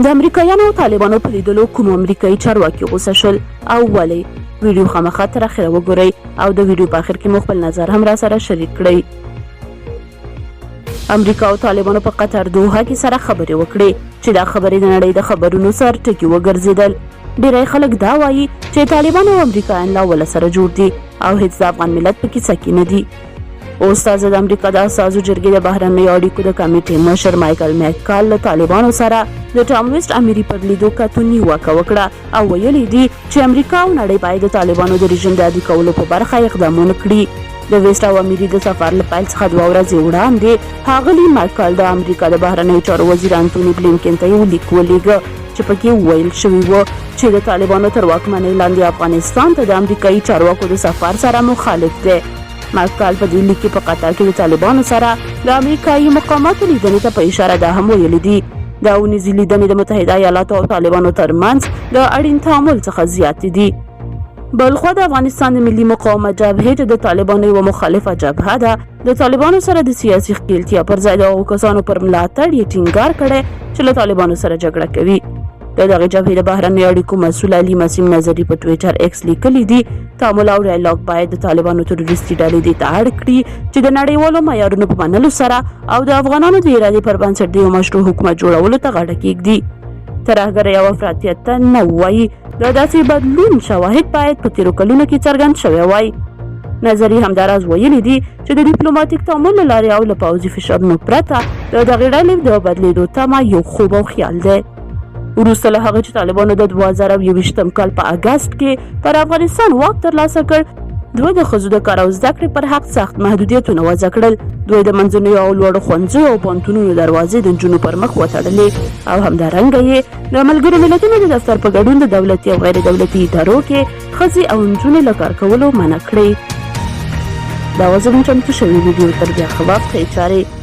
د امریکایانو او طالبانو په لیدلو کوم امریکایي چارواکي غوسه شول او ولې؟ ویډیو خامخا تر اخره وګورئ او د ویډیو په اخر کې مو خپل نظر هم را سره شریک کړئ. امریکا او طالبانو په قطر دوحه کې سره خبرې وکړې چې دا خبرې د نړۍ د خبرونو سر ټکي وګرځېدل. ډېری خلک دا وایي چې طالبان او امریکایان لا وله سره جوړ دي او هیڅ د افغان ملت په کیسه کې نه دي. استاد د امریکا د اساسو جرګې د بهرنیو اړیکو د کمیټې مشر مایکل مکال له طالبانو سره د ټام ویسټ امیري پر لیدو کتو نیوکه وکړه او ویلي دي چې امریکا او نړۍ باید د طالبانو د رژیم د عادي کولو په برخه اقدامونه کړي. د ویسټ او امیري د سفر له پیل څخه 2 ورځې وړاندې ښاغلي مایکل د امریکا د بهرنیو چارو وزیر انټوني بلینکن ته یو لیک ولیږه چې پکې ویل شوي و چې د طالبانو تر واکمنۍ لاندې افغانستان ته د امریکایي چارواکو د سفر سره مخالف دی. مایکل په دې لیک کې په قطر کې د طالبانو سره د امریکایي مقاماتو لیدنې ته په اشاره ده هم ویلي دي دا اونیزي لیدنې د متحده ایالاتو او طالبانو ترمنځ د اړین تعامل څخه زیاتې دي. بلخوا د افغانستان د ملي مقاومت جبهې چې د طالبانو یوه مخالفه جبهه ده د طالبانو سره د سیاسي ښکېلتیا پر ځای د هغو کسانو پر ملاتړ یې ټینګار کړی چې له طالبانو سره جګړه کوي. د دغې جبهې د بهرنیو اړیکو مسؤل علي مسیم نظري په ټویټر ایکس لیکلي دي تعامل او ډایلاګ باید د طالبانو تروریستي ډلې دې ته اړ کړي چې د نړیوالو معیارونو په منلو سره او د افغانانو د ارادې پر بنسټ د یو مشروع حکومت جوړولو ته غاړه کېږدي. ترهګر یو افراطیت ته نه وایي دا داسې بدلون شواهد باید په تیرو کلونو کې څرګند شوی وای. نظري همداراز ویلي دي چې د ډیپلوماټیک تعامل له لارې او له پوځي فشارونو پرته د دغې ډلې د بدلېدو تمه یو خوب او خیال دی. وروسته له هغه چې طالبانو د 2021 کال په اګست کې پر افغانستان واک ترلاسه کړ دوی د ښځو د کار او زده کړې پر حق سخت محدودیتونه وضع کړل. دوی د منځنیو او لوړو ښوونځیو او پوهنتونونو دروازې د نجونو پر مخ وتړلې او همدارنګه یې د ملګرو ملتونو د دفتر په ګډون د دولتي او غیر دولتي ادارو کې ښځې او نجونې له کار کولو منع کړې. دا وه زموږ چمتو شوې ویډیو. تر بیا ښه وخت ښې چارې.